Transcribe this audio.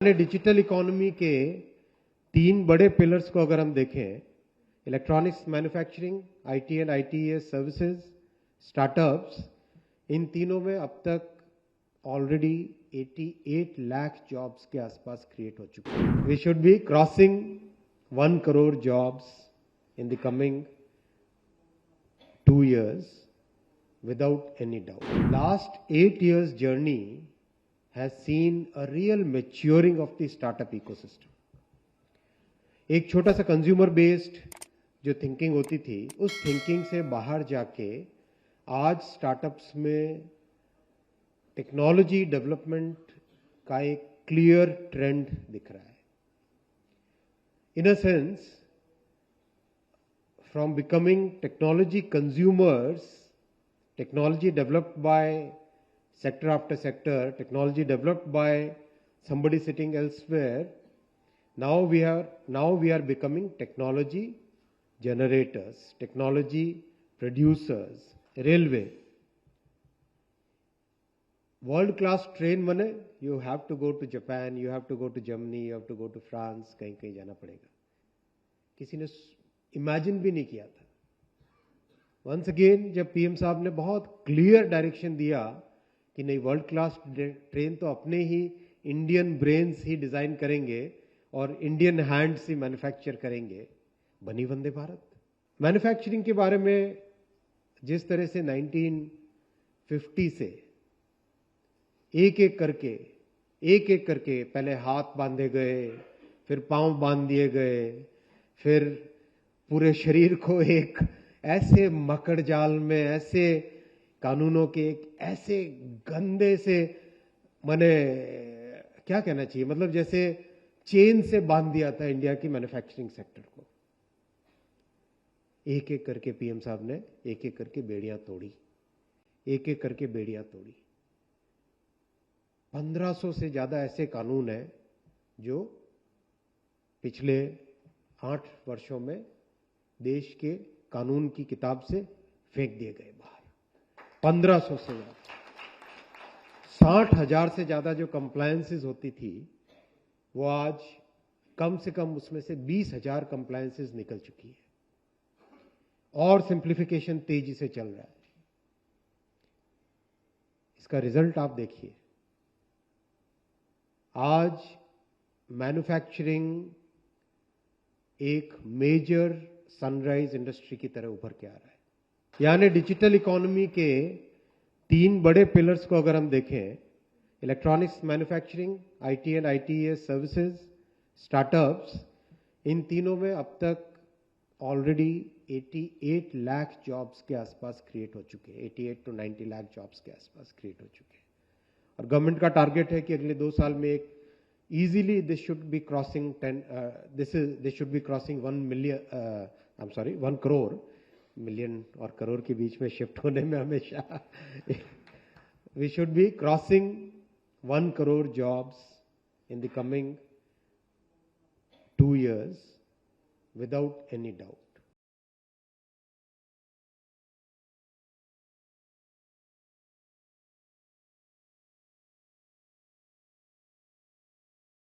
Digital economy के तीन बड़े पिलर्स को अगर हम देखें, electronics manufacturing, IT and ITES services, startups, इन तीनों में अब तक ऑलरेडी 88 लाख जॉब्स के आसपास क्रिएट हो चुके हैं। We should be crossing 1 crore jobs in the coming 2 years without any doubt. Last 8 years journey has seen a real maturing of the startup ecosystem. एक छोटा सा कंज्यूमर बेस्ड जो थिंकिंग होती थी, उस थिंकिंग से बाहर जाके आज स्टार्टअप्स में टेक्नोलॉजी डेवलपमेंट का एक क्लियर ट्रेंड दिख रहा है. In a sense, from becoming technology consumers, technology developed by sector after sector, technology developed by somebody sitting elsewhere, now we are becoming technology generators, technology producers. Railway, world class train बने, you have to go to Japan, you have to go to Germany, you have to go to France, कहीं कहीं जाना पड़ेगा. किसी ने imagine भी नहीं किया था. वंस अगेन जब पीएम साहब ने बहुत क्लियर डायरेक्शन दिया कि नहीं, वर्ल्ड क्लास ट्रेन तो अपने ही इंडियन ब्रेन्स ही डिजाइन करेंगे और इंडियन हैंड्स ही मैन्युफैक्चर करेंगे, बनी वंदे भारत. मैन्युफैक्चरिंग के बारे में जिस तरह से 1950 से एक एक करके पहले हाथ बांधे गए, फिर पांव बांध दिए गए, फिर पूरे शरीर को एक ऐसे मकड़ जाल में, ऐसे कानूनों के एक ऐसे गंदे से, माने क्या कहना चाहिए, मतलब जैसे चेन से बांध दिया था इंडिया की मैन्युफैक्चरिंग सेक्टर को. एक एक करके पीएम साहब ने एक एक करके बेड़ियां तोड़ी, एक एक करके बेड़ियां तोड़ी. 1500 से ज्यादा ऐसे कानून हैं जो पिछले 8 वर्षों में देश के कानून की किताब से फेंक दिए गए बाहर. 1500 से ज्यादा, 60,000 से ज्यादा जो कंप्लायंसेस होती थी, वो आज कम से कम उसमें से 20,000 कंप्लायंसेस निकल चुकी है. और सिंप्लीफिकेशन तेजी से चल रहा है. इसका रिजल्ट आप देखिए. आज मैन्युफैक्चरिंग एक मेजर सनराइज इंडस्ट्री की तरह उभर के आ रहा है. यानी डिजिटल इकोनॉमी के तीन बड़े पिलर्स को अगर हम देखें, electronics manufacturing, IT and ITES services, startups, इन तीनों में अब तक ऑलरेडी 88 लाख जॉब्स के आसपास क्रिएट हो चुके हैं. 88 to 90 लाख जॉब्स के आसपास क्रिएट हो चुके हैं. और गवर्नमेंट का टारगेट है कि अगले 2 साल में एक easily this should be crossing 1 million, 1 crore. Million और करोड़ के बीच में शिफ्ट होने में हमेशा we should be crossing 1 crore jobs in the coming 2 years without any doubt.